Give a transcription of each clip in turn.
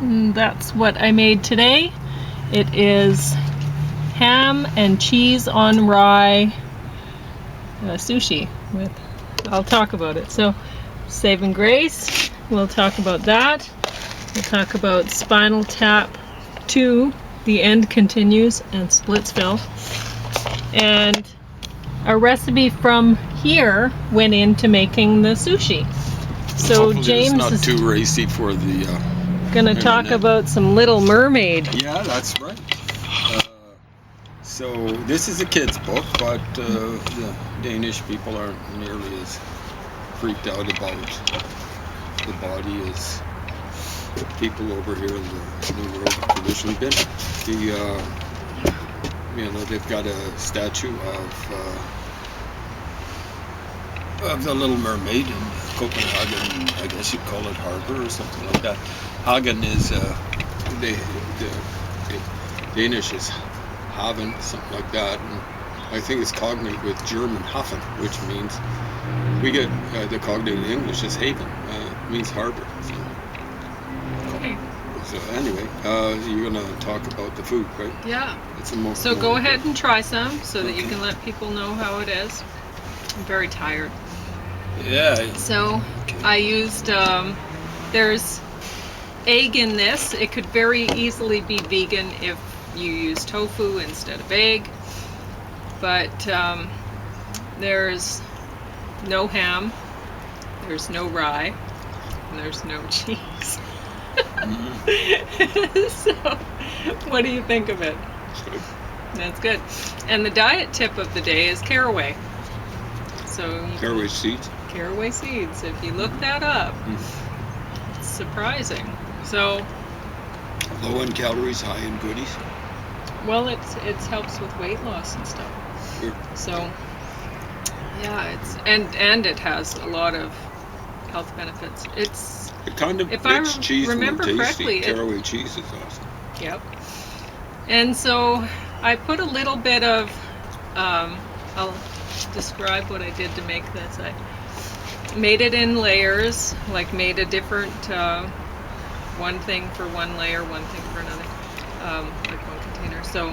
And that's what I made today. It is ham and cheese on rye sushi. I'll talk about it. So, Saving Grace, we'll talk about that. We'll talk about Spinal Tap 2, The End Continues, and Splitsville. And a recipe from here went into making the sushi. So hopefully James it's not is too racy for the gonna talk about some Little Mermaid. Yeah, that's right. So this is a kid's book, but the Danish people aren't nearly as freaked out about the body as people over here in the New World have traditionally been. They've got a statue of the Little Mermaid in Copenhagen. I guess you'd call it harbor or something like that. Hagen is the Danish is Haven, something like that, and I think it's cognate with German Hafen, which means we get the cognate in English is haven. It means harbor. So anyway, you're gonna talk about the food, right? Yeah. It's the most. So go ahead and try some so that you can let people know how it is. I'm very tired. Yeah. So I used there's egg in this. It could very easily be vegan if you use tofu instead of egg, but there's no ham, there's no rye, and there's no cheese. So what do you think of it? That's good. And the diet tip of the day is caraway. So caraway seeds. Caraway seeds. If you look that up, it's surprising. So low in calories, high in goodies. Well, it helps with weight loss and stuff. Sure. So yeah, it's and it has a lot of health benefits. It kind of if makes I cheese remember more tasty. correctly, Caraway cheese is awesome. Yep. And so I put a little bit of I'll describe what I did to make this. I made it in layers, like made a different one thing for one layer, one thing for another, like one container. So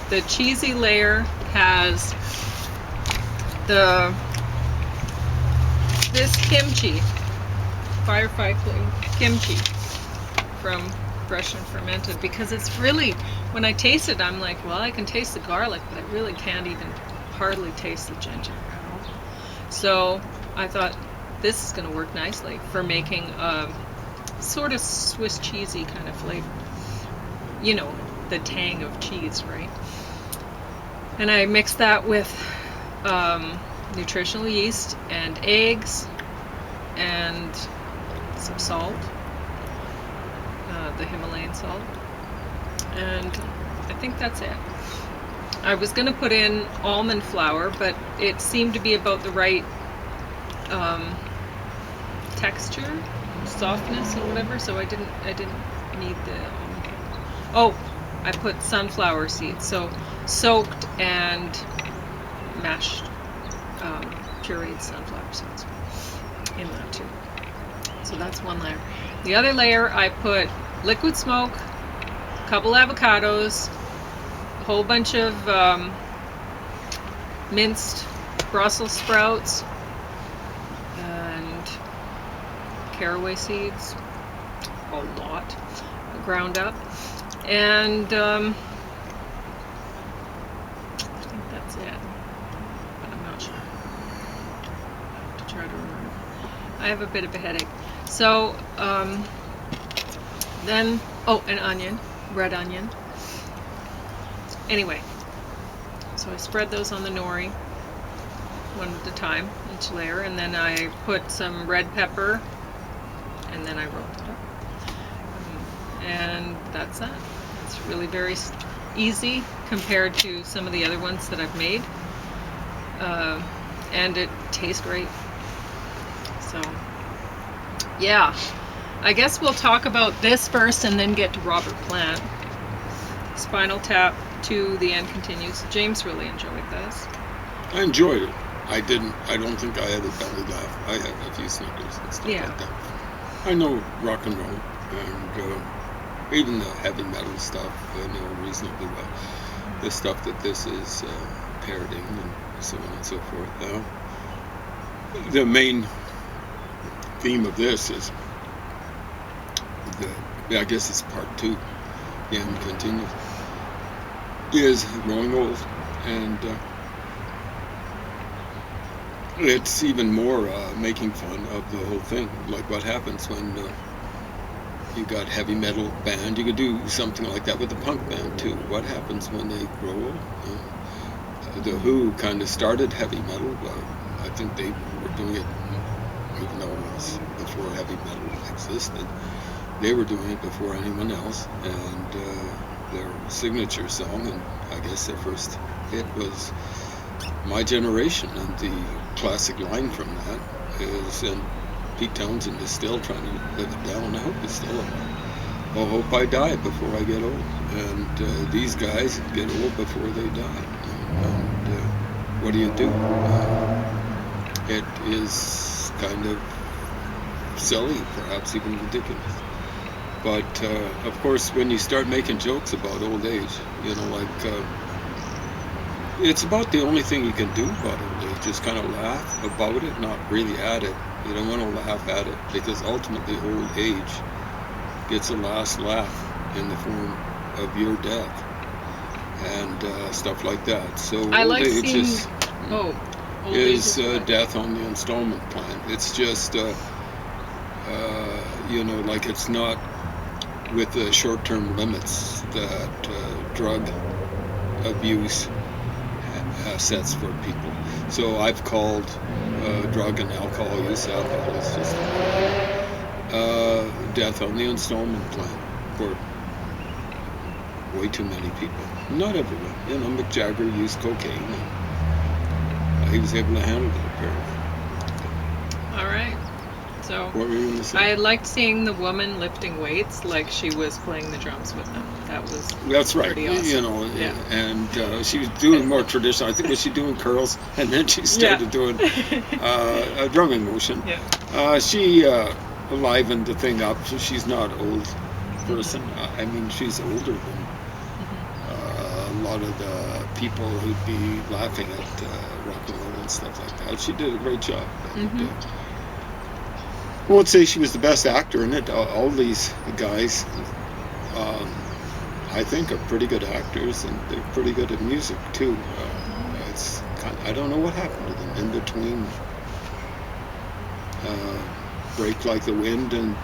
the cheesy layer has this kimchi, Firefly kimchi from Fresh and Fermented, because it's really, when I taste it, I'm like, well, I can taste the garlic, but I really can't even hardly taste the ginger. So I thought this is going to work nicely for making a sort of Swiss cheesy kind of flavor. You know, the tang of cheese, right? And I mixed that with nutritional yeast and eggs and some salt, the Himalayan salt, and I think that's it. I was going to put in almond flour, but it seemed to be about the right texture, softness, or whatever. So I didn't need the almond flour. Oh, I put sunflower seeds, so soaked and mashed, pureed sunflower seeds in that too. So that's one layer. The other layer, I put liquid smoke, a couple avocados, a whole bunch of minced Brussels sprouts, and caraway seeds, a lot, ground up, and I think that's it, but I'm not sure. I have to try to remember. I have a bit of a headache. So then, an onion, red onion. Anyway, so I spread those on the nori, one at a time, each layer, and then I put some red pepper, and then I rolled it up. And that's that. It's really very easy compared to some of the other ones that I've made. And it tastes great. So, yeah. I guess we'll talk about this first and then get to Robert Plant. Spinal Tap 2, The End Continues. James really enjoyed this. I enjoyed it. I don't think I had a belly laugh. I had a few snickers and stuff like that. I know rock and roll, and even the heavy metal stuff, I know reasonably well. The stuff that this is parroting and so on and so forth. The main theme of this is I guess it's part 2. The end continues. Is growing old, and it's even more making fun of the whole thing. Like what happens when you got heavy metal band. You could do something like that with the punk band too. What happens when they grow old? The Who kind of started heavy metal. I think they were doing it, even though it was before heavy metal existed. They were doing it before anyone else, and their signature song, and I guess their first hit, was My Generation, and the classic line from that is, and Pete Townsend is still trying to live it down. I hope it's still alive. I hope I die before I get old, and these guys get old before they die, and what do you do? It is kind of silly, perhaps even ridiculous. But, of course, when you start making jokes about old age, it's about the only thing you can do about old age. Just kind of laugh about it, not really at it. You don't want to laugh at it, because ultimately old age gets a last laugh in the form of your death and stuff like that. So old age is death on the installment plan. It's just, like it's not with the short-term limits that drug abuse sets for people. So I've called drug and alcohol use, alcohol is just death on the installment plan for way too many people. Not everyone. Mick Jagger used cocaine, and he was able to handle it apparently. All right. So what were you going to say? I liked seeing the woman lifting weights like she was playing the drums with them. That's right. Pretty awesome. And she was doing more traditional. I think was she doing curls, and then she started doing a drumming motion. Yeah. She livened the thing up. She's not an old person. I mean, she's older than a lot of the people who'd be laughing at rock and roll and stuff like that. She did a great job. And, I won't say she was the best actor in it. All these guys, I think, are pretty good actors, and they're pretty good at music too. It's I don't know what happened to them in between Break Like the Wind and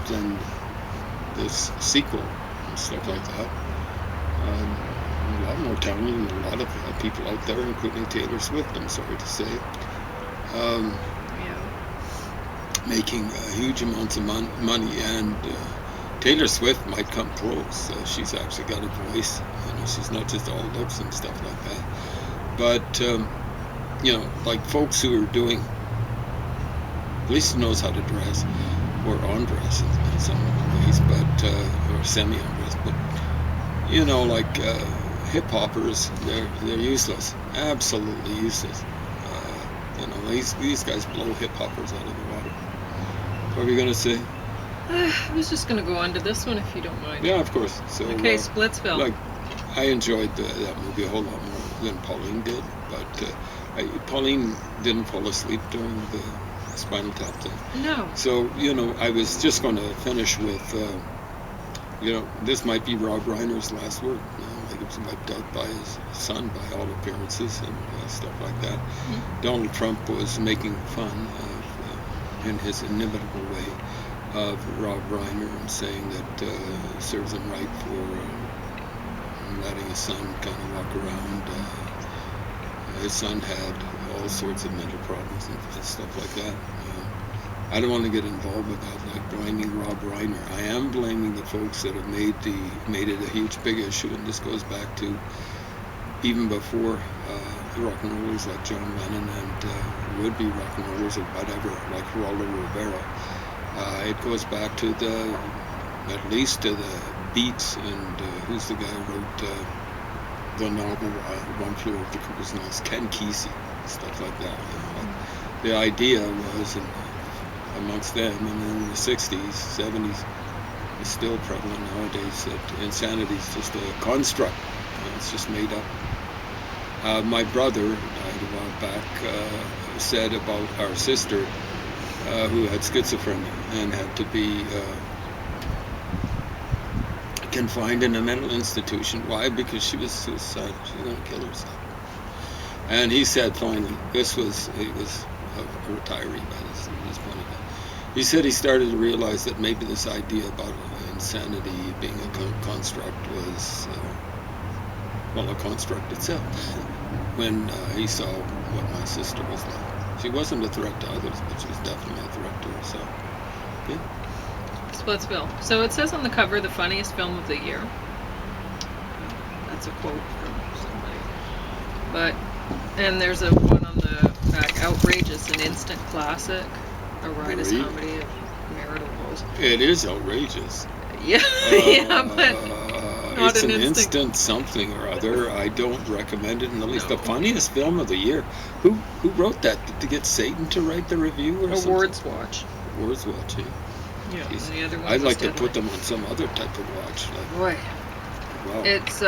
this sequel and stuff like that. A lot more talented than a lot of people out there, including Taylor Swift, I'm sorry to say. Making huge amounts of money, and Taylor Swift might come close. She's actually got a voice. She's not just all looks and stuff like that. But like folks who are doing, at least knows how to dress or undress in some ways, but or semi-undress. But like hip hoppers, they're useless, absolutely useless. These guys blow hip hoppers out of the water. What were you going to say? I was just going to go on to this one, if you don't mind. Yeah, of course. So, okay, Splitsville. Like, I enjoyed that movie a whole lot more than Pauline did, but Pauline didn't fall asleep during the Spinal Tap thing. No. So, I was just going to finish with, this might be Rob Reiner's last word. Like it was wiped out by his son, by all appearances, and stuff like that. Mm-hmm. Donald Trump was making fun in his inimitable way of Rob Reiner, and saying that serves him right for letting his son kind of walk around. His son had all sorts of mental problems and stuff like that. I don't want to get involved with that, like blaming Rob Reiner. I am blaming the folks that have made it a huge, big issue, and this goes back to even before rock and rollers like John Lennon and would-be rock and rollers or whatever, like Geraldo Rivera. It goes back to at least to the Beats, and who's the guy who wrote the novel One Flew Over the Cuckoo's Nest, Ken Kesey, stuff like that. The idea was amongst them, and then in the 60s, 70s, is still prevalent nowadays, that insanity is just a construct. It's just made up. My brother died a while back, said about our sister who had schizophrenia and had to be confined in a mental institution. Why? Because she was suicidal. She was going to kill herself. And he said finally, he was a retiree by this point of view. He said he started to realize that maybe this idea about insanity being a construct was, a construct itself. When he saw what my sister was like. She wasn't a threat to others, but she was definitely a threat to herself. Yeah. Splitsville. So it says on the cover, the funniest film of the year. That's a quote from somebody. And there's a one on the back, outrageous, an instant classic, a riotous comedy of marital woes. It is outrageous. Yeah, yeah, but not it's an instant something or other. I don't recommend it in the least. The funniest film of the year. Who wrote that? Did they get Satan to write the review or something? Awards Watch. Awards Watch, yeah. Yeah, and the other one I'd like deadly. to put them on some other type of watch. Boy, wow. It's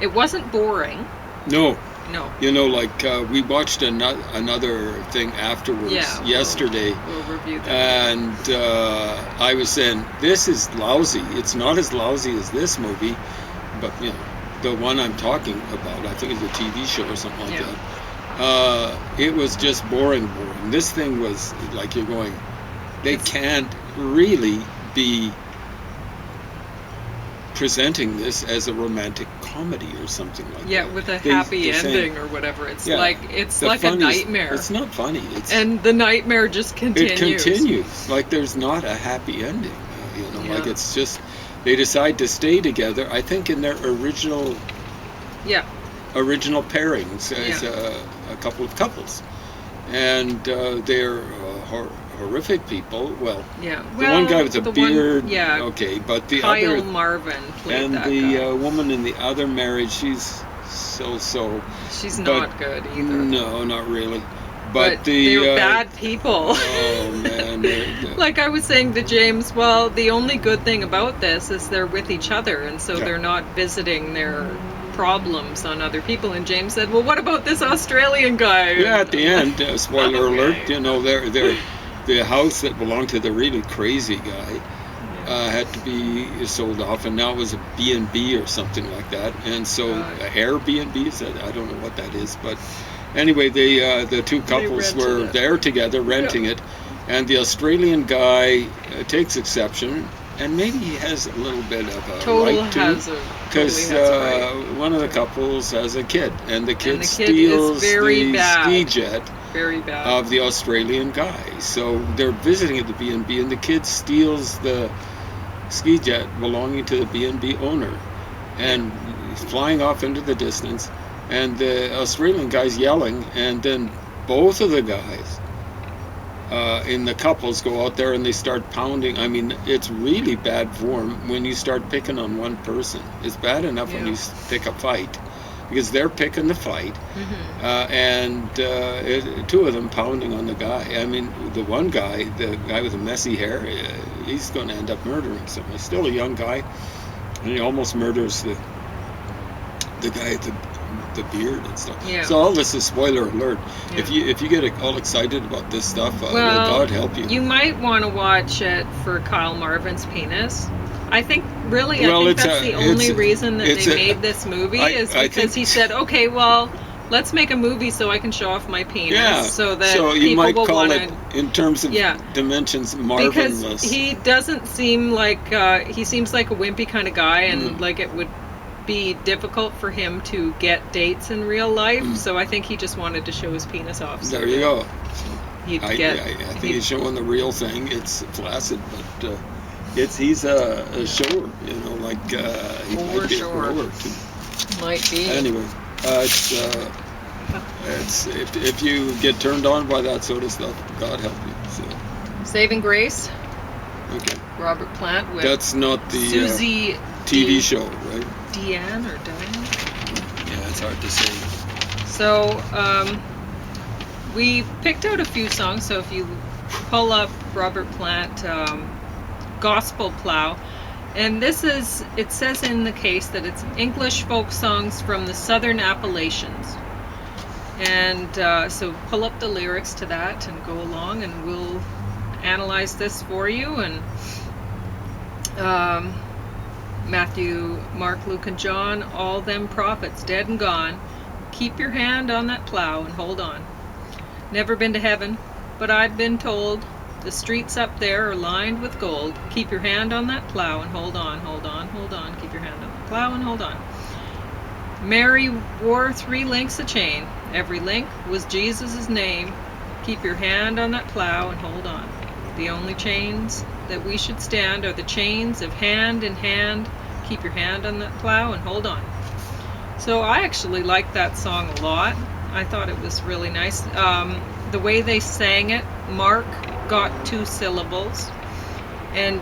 it wasn't boring. No. No. We watched another thing afterwards yesterday. We'll review that. And I was saying, this is lousy. It's not as lousy as this movie, but the one I'm talking about, I think it's a TV show or something like that. It was just boring. This thing was like you're going, they can't really be presenting this as a romantic comedy or something like that. Yeah, with a happy ending or whatever. It's like a nightmare. It's not funny. And the nightmare just continues. It continues. Like there's not a happy ending. Like it's just they decide to stay together. I think in their original pairings as a couple of couples, and they're horrific people. The one guy with a beard, okay, but the Kyle other Marvin played and that the guy. Woman in the other marriage, she's so. She's not good either. No, not really. But they're bad people. Oh man! Like I was saying to James, well, the only good thing about this is they're with each other, and so they're not visiting their problems on other people. And James said, well, what about this Australian guy? Yeah, at the end, spoiler alert, they're the house that belonged to the really crazy guy had to be sold off, and now it was a B&B or something like that. And so Airbnb, I don't know what that is, but anyway, the two couples were there together renting it, and the Australian guy takes exception, and maybe he has a little bit of a right to, because one of the couples has a kid, and the kid steals the ski jet of the Australian guy. So they're visiting at the B&B, and the kid steals the ski jet belonging to the B&B owner, and he's flying off into the distance, and the Australian guy's yelling, and then both of the guys in the couples go out there and they start pounding. I mean, it's really bad form when you start picking on one person. It's bad enough when you pick a fight, because they're picking the fight, and two of them pounding on the guy. I mean, the one guy, the guy with the messy hair, he's going to end up murdering someone. He's still a young guy, and he almost murders the guy at the beard and stuff. So all this is spoiler alert. If you get all excited about this stuff, well, God help you. You might want to watch it for Kyle Marvin's penis. I think that's the only reason that they made this movie is because he said, okay, well, let's make a movie so I can show off my penis, so that you people might will call want it, in terms of dimensions, Marvinless. Because he doesn't seem like he seems like a wimpy kind of guy, and like it would be difficult for him to get dates in real life. So I think he just wanted to show his penis off. So there you go. I think he's showing the real thing. It's flaccid, but he's a shower. He might be a grower too. Might be. Anyway, it's if you get turned on by that sort of stuff, God help you. So. Saving Grace. Okay. Robert Plant with. That's not the Suzi TV show, right? Dian or Dian? Yeah, it's hard to say. So we picked out a few songs. So if you pull up Robert Plant gospel plough. And this is, it says in the case that it's English folk songs from the Southern Appalachians. And so pull up the lyrics to that and go along, and we'll analyze this for you. And Matthew, Mark, Luke, and John, all them prophets, dead and gone. Keep your hand on that plow and hold on. Never been to heaven, but I've been told the streets up there are lined with gold. Keep your hand on that plow and hold on, hold on, hold on. Keep your hand on the plow and hold on. Mary wore 3 links of chain. Every link was Jesus' name. Keep your hand on that plow and hold on. The only chains that we should stand are the chains of hand in hand. Keep your hand on that plow and hold on. So I actually liked that song a lot. I thought it was really nice. The way they sang it, Mark got 2 syllables, and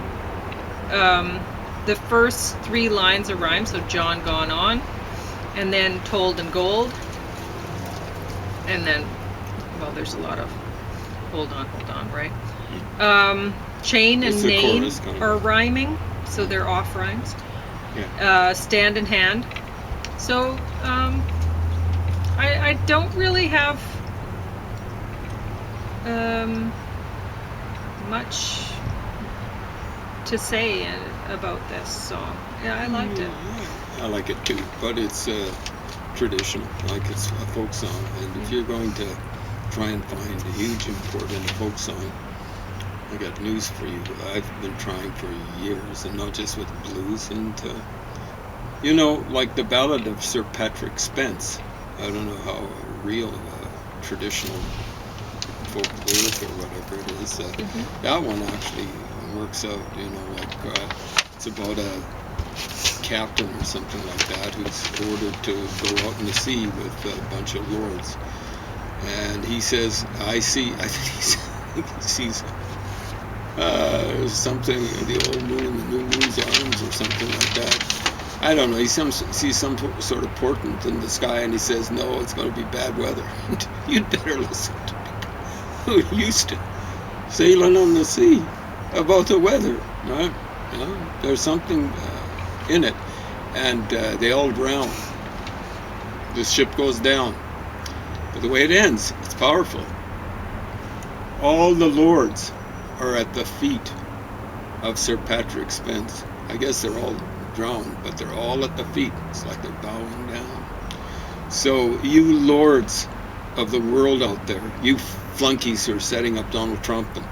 the first 3 lines are rhymed, so John gone on, and then told and gold, and then, well, there's a lot of hold on, right? Chain and name are rhyming, so they're off rhymes. Yeah. Stand in hand. So I don't really have much to say about this song. Yeah, I liked it. I like it too, but it's traditional, like it's a folk song. And if you're going to try and find a huge import in a folk song, I got news for you. I've been trying for years, and not just with blues. And you know, like the ballad of Sir Patrick Spence. I don't know how real traditional folk lyric or whatever it is. That one actually works out. You know, like it's about a captain or something like that who's ordered to go out in the sea with a bunch of lords, and he says, I think he sees something, the old moon in the new moon's arms or something like that. I don't know, he sees some sort of portent in the sky, and he says, no, it's going to be bad weather. You'd better listen to people who used to sailing on the sea about the weather, right? You know, there's something in it, and they all drown. The ship goes down. But the way it ends, it's powerful. All the lords are at the feet of Sir Patrick Spence. I guess they're all drowned, but they're all at the feet. It's like they're bowing down. So you lords of the world out there, you flunkies who are setting up Donald Trump and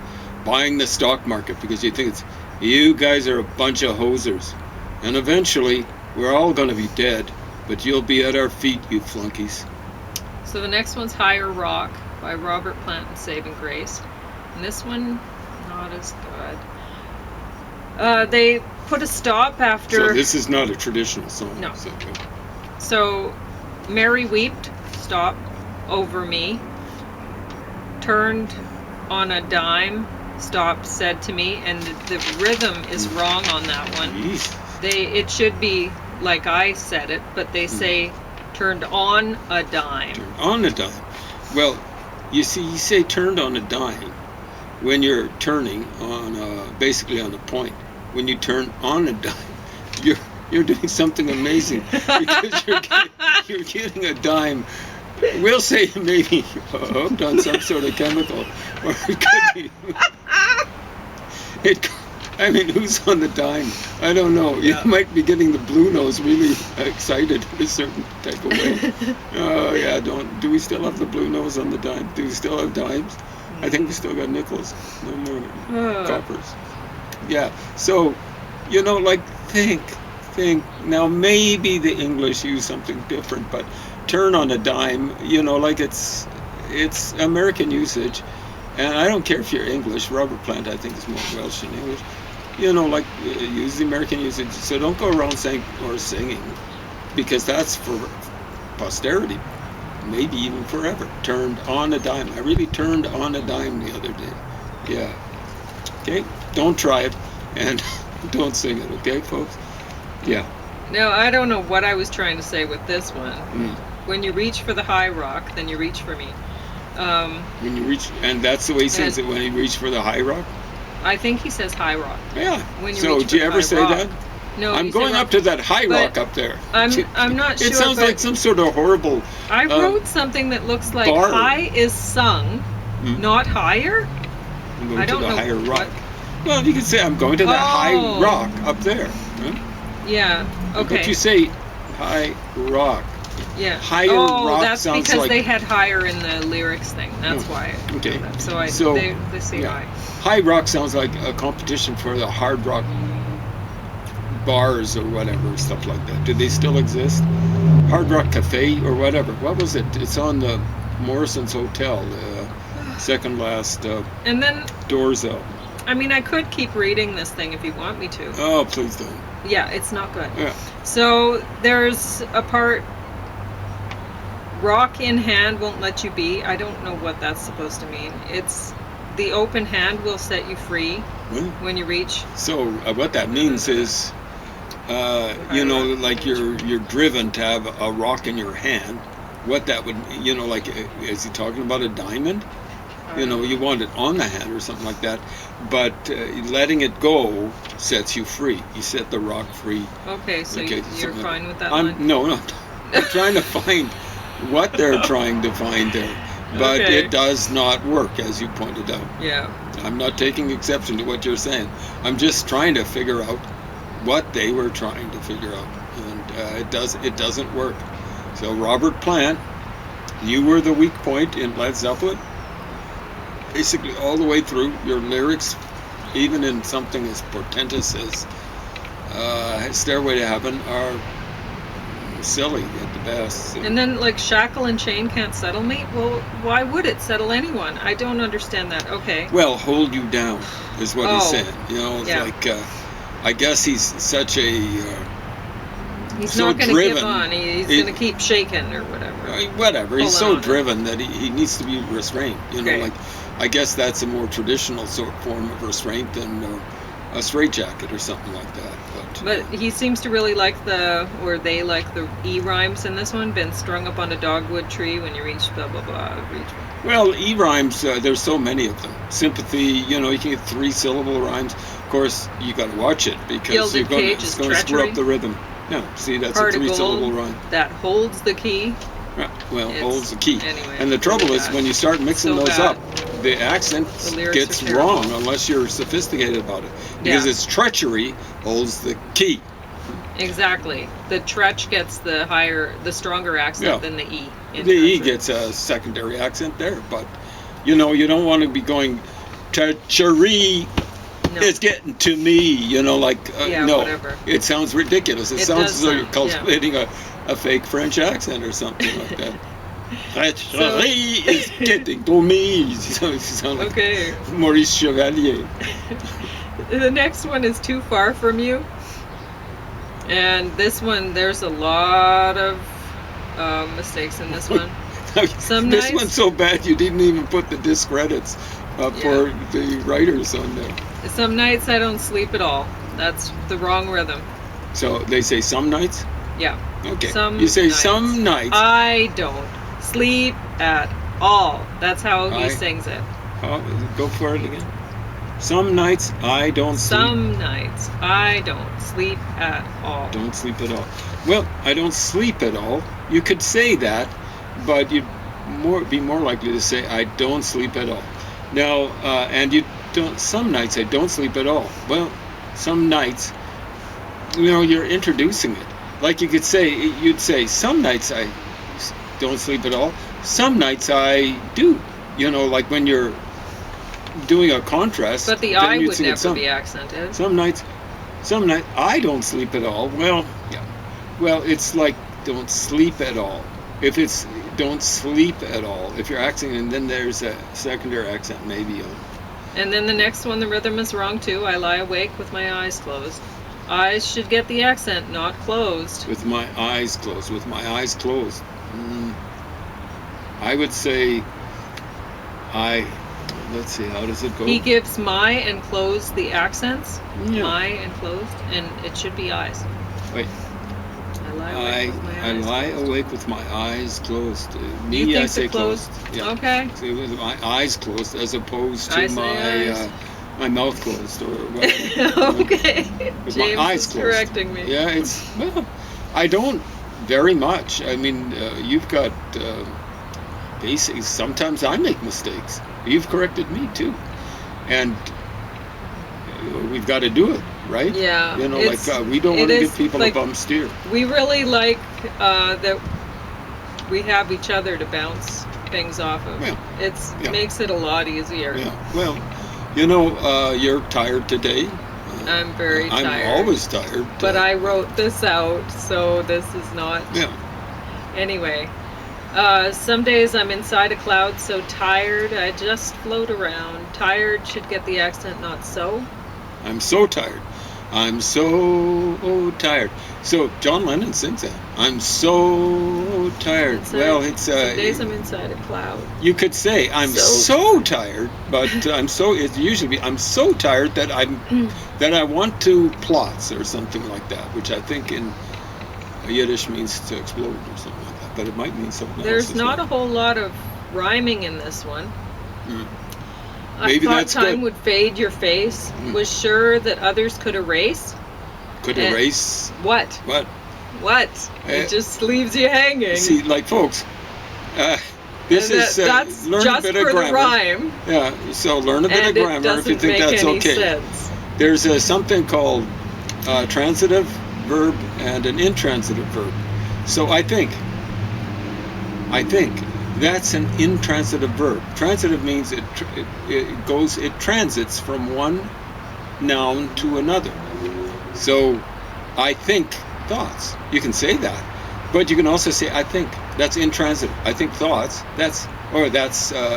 buying the stock market because you think you guys are a bunch of hosers. And eventually, we're all going to be dead, but you'll be at our feet, you flunkies. So the next one's Higher Rock by Robert Plant and Saving Grace. And this one, not as good. They put a stop after... So this is not a traditional song. No. So Mary wept, stop, over me. Turned on a dime, stopped, said to me. And the rhythm is wrong on that one. Jeez. It should be like I said it, but they say turned on a dime. Turned on a dime. Well, you see, you say turned on a dime when you're turning on basically on a point. When you turn on a dime, you're doing something amazing because you're getting a dime. We'll say maybe hooked on some sort of chemical, or it could be. I mean, who's on the dime? I don't know. Yeah. You might be getting the blue nose really excited in a certain type of way. Oh, yeah, do we still have the blue nose on the dime? Do we still have dimes? I think we still got nickels. No more coppers. Yeah, so, you know, like, think. Now, maybe the English use something different, but turn on a dime, you know, like it's American usage. And I don't care if you're English. Robert Plant, I think, is more Welsh than English. You know, like, use the American usage. So don't go around saying or singing, because that's for posterity, maybe even forever. Turned on a dime. I really turned on a dime the other day. Yeah. Okay? Don't try it, and don't sing it, okay, folks? Yeah. No, I don't know what I was trying to say with this one. When you reach for the high rock, then you reach for me. When you reach, and that's the way he sings it, when he reached for the high rock? I think he says high rock. Yeah. When you So reach do you for ever high say rock. that? No, I'm you say going rock. up to that high But rock up there. I'm not sure. It sounds but like some sort of horrible. I wrote something that looks like bar. high is sung, not higher. I'm going I to don't the know higher rock. what- Well, you could say I'm going to that high Oh. rock up there. Huh? Yeah. Okay. But you say high rock. Yeah. Higher rock that's sounds because like- they had higher in the lyrics thing. That's why. Okay. So they say yeah. high. High rock sounds like a competition for the hard rock bars or whatever, stuff like that. Do they still exist? Hard Rock Cafe or whatever. What was it? It's on the Morrison's Hotel, second last And then, doors out. I mean, I could keep reading this thing if you want me to. Oh, please don't. Yeah, it's not good. Yeah. So there's a part, rock in hand won't let you be. I don't know what that's supposed to mean. It's the open hand will set you free Well, when you reach. so what that means is, you know, like you're driven to have a rock in your hand. What that would, you know, like, is he talking about a diamond? You know, you want it on the hand or something like that. But letting it go sets you free. You set the rock free. Okay, so Okay, you're so- fine with that line? No. I'm trying to find what they're trying to find there. But Okay. it does not work, as you pointed out. Yeah. I'm not taking exception to what you're saying. I'm just trying to figure out what they were trying to figure out. And it doesn't work. So Robert Plant, you were the weak point in Led Zeppelin. Basically all the way through, your lyrics, even in something as portentous as Stairway to Heaven, are silly at the best. And then, like, shackle and chain can't settle me? Well, why would it settle anyone? I don't understand that. Okay. Well, hold you down is what he's Oh. saying. You know, it's Yeah. like, I guess he's such a... He's so not going to give driven. on. He's He- going to keep shaking or whatever. whatever. He's Hold so on. driven that he needs to be restrained. You know, Okay. like, I guess that's a more traditional sort of form of restraint than a straitjacket or something like that. But he seems to really like they like the E rhymes in this one. Been strung up on a dogwood tree when you reach blah blah blah. Well, E rhymes, there's so many of them. Sympathy, you know, you can get 3-syllable rhymes. Of course, you got to watch it because Gilded cage it's is going to screw treachery. up the rhythm. No, see, that's Heart a of 3-syllable gold rhyme. that holds the key. Right. Well, It's- holds the key. anyway, And the trouble really is bad. when you start mixing So those bad. up, the accent The lyrics gets are terrible. wrong unless you're sophisticated about it. Because Yeah. it's treachery holds the key. Exactly. The tretch gets the stronger accent Yeah. than the E. in The E treachery. gets a secondary accent there, but you know, you don't want to be going treachery. No. It's getting to me, you know, like Yeah, no, whatever. it sounds ridiculous. It It sounds does as though you're sound- cultivating a fake French accent or something like that. Treachery is getting to me. You sound like Okay. Maurice Chevalier. The next one is Too Far From You. And this one, there's a lot of mistakes in this one. Some This nights- one's so bad you didn't even put the discredits for the writers on there. Some nights I don't sleep at all. That's the wrong rhythm. So they say some nights? Yeah. Okay. Some you say nights. some nights. I don't sleep at all. That's how he I- sings it. Go for it again. Some nights I don't sleep. Some nights I don't sleep at all. Don't sleep at all. Well, I don't sleep at all. You could say that, but you'd be more likely to say I don't sleep at all. Now, and you don't. Some nights I don't sleep at all. Well, some nights, you know, you're introducing it. Like you'd say some nights I don't sleep at all. Some nights I do. You know, like when you're doing a contrast. But the then I you'd would sing it never be accented. Some nights I don't sleep at all. Well, yeah. Well, it's like don't sleep at all. If it's don't sleep at all, if you're accenting, and then there's a secondary accent maybe on. And then the next one, the rhythm is wrong too. I lie awake with my eyes closed. Eyes should get the accent, not closed. With my eyes closed. With my eyes closed. I would say let's see, how does it go? He gives my and closed the accents. Yeah. My and closed, and it should be eyes. Wait. I lie awake with my eyes closed. I lie awake with my eyes closed. You Me, think I the say closed? Yeah. Okay. See, with my eyes closed as opposed to I say my eyes. my mouth closed or whatever. Okay. With James my eyes is closed. correcting me. Yeah, well, I don't very much. I mean, you've got basics. Sometimes I make mistakes. You've corrected me too, and we've got to do it, right? Yeah. You know, like we don't want to give people a bum steer. We really like that we have each other to bounce things off of. Yeah. Makes it a lot easier. Yeah. Well, you know, you're tired today. I'm very tired. I'm always tired. But I wrote this out, so this is not. Yeah. Anyway, some days I'm inside a cloud, so tired I just float around. Tired should get the accent, not so. I'm so tired. I'm so tired. So John Lennon sings that. I'm so tired. Some days I'm inside a cloud. You could say I'm so tired, but it'd usually be I'm so tired that that I want to plots or something like that, which I think in Yiddish means to explode or something like that. But it might mean something else. There's not a whole lot of rhyming in this one. Maybe I thought that's time good. would fade your face. Was sure that others could erase. Erase what? What? It just leaves you hanging. See, like folks, this is that's learn just a bit for of grammar. The rhyme. Yeah, so learn a bit of grammar if you think that's okay. Sense. There's something called transitive verb and an intransitive verb. So I think that's an intransitive verb. Transitive means it transits from one noun to another. So I think thoughts. You can say that, but you can also say I think. That's intransitive. I think thoughts. That's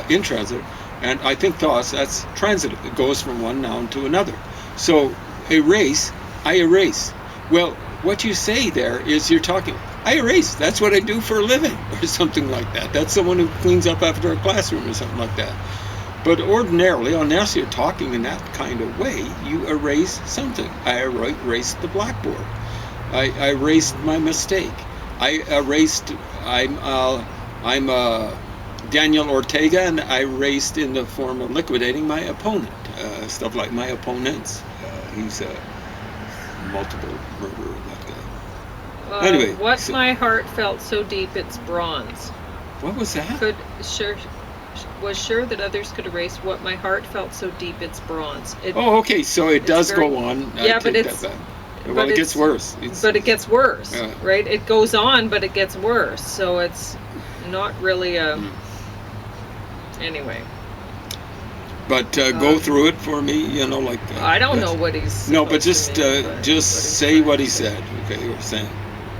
intransitive, and I think thoughts. That's transitive. It goes from one noun to another. So erase. I erase. Well, what you say there is you're talking. I erase. That's what I do for a living, or something like that. That's someone who cleans up after a classroom or something like that. But ordinarily, unless you're talking in that kind of way, you erase something. I erased the blackboard. I erased my mistake. I erased. I'm Daniel Ortega, and I erased in the form of liquidating my opponent. Stuff like my opponents. He's a multiple murderer. That guy. Anyway, my heart felt so deep, it's bronze. What was that? Was sure that others could erase what my heart felt so deep, it's bronze. Okay, so it does go on. Yeah, but it gets worse. But it gets worse, yeah. Right? It goes on, but it gets worse. So it's not really a... Anyway. But go through it for me, you know, like... I don't know what he's... No, but just say what he said, okay, or saying.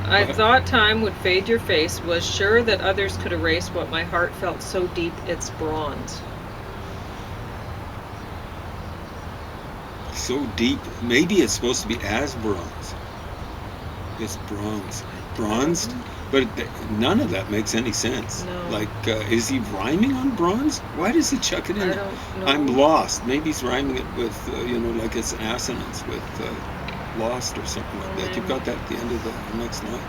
I thought time would fade your face, was sure that others could erase what my heart felt so deep, it's bronze. So deep. Maybe it's supposed to be as bronze. It's bronze. Bronzed? But none of that makes any sense. No. Like, is he rhyming on bronze? Why does he chuck it in? I don't know. I'm lost. Maybe he's rhyming it with, like it's assonance with... lost or something like that. You got that at the end of the next line.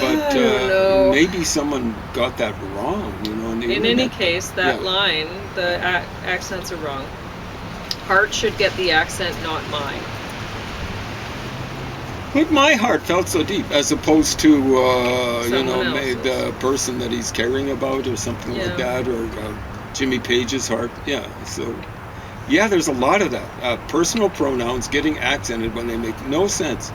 But maybe someone got that wrong, In any case, that line, the accents are wrong. Heart should get the accent, not mine. But my heart felt so deep, as opposed to, the person that he's caring about or something like that, or Jimmy Page's heart. Yeah, so... Yeah, there's a lot of that. Personal pronouns getting accented when they make no sense.